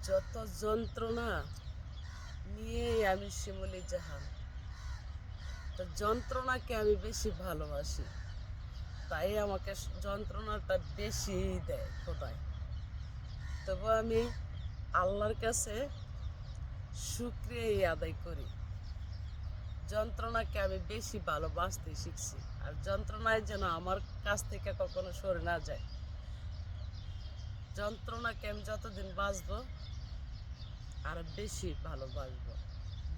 যত যন্ত্রণা নিয়েই আমি শিমুলি জাহান, তো যন্ত্রণাকে আমি বেশি ভালোবাসি, তাই আমাকে যন্ত্রণাটা বেশি দেয় খোদায়। তবু আমি আল্লাহর কাছে শুকরিয়া আদায় করি। যন্ত্রণাকে আমি বেশি ভালোবাসতে শিখছি, আর যন্ত্রণায় যেন আমার কাছ থেকে কখনো সরে না যায়। যন্ত্রণাকে আমি যতদিন বাঁচবো আর বেশি ভালোবাসবো।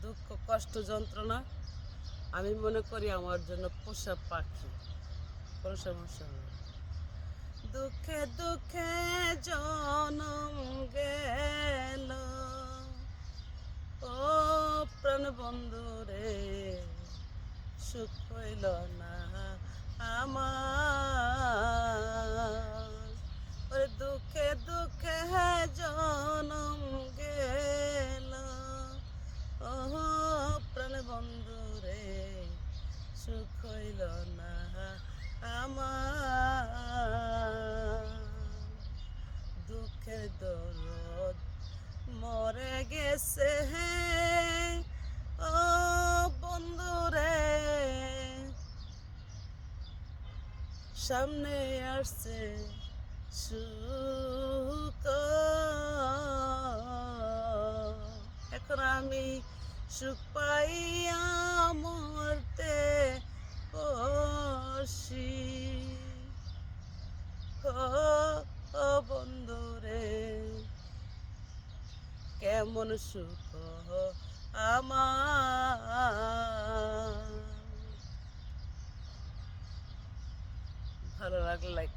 দুঃখ কষ্ট যন্ত্রণা আমি মনে করি আমার জন্য পোষা পাখি, কোনো সমস্যা নেই। দুঃখে দুঃখে জনম গেল, ও প্রাণ বন্ধু রে, সুখ হইল না আমার। ওরে দুঃখে দুঃখে জনম গেল, ও প্রাণ বন্ধু রে, সুখ হইল না আমার। দুঃখের দরদ মরে গেছে ও বন্ধু রে, সামনে আসছে সুখ। এখন আমি সুখ পাইয়া মরতে বসি, ও বন্ধু রে, কেমন সুখ আমার। ভালো লাগলে লাইক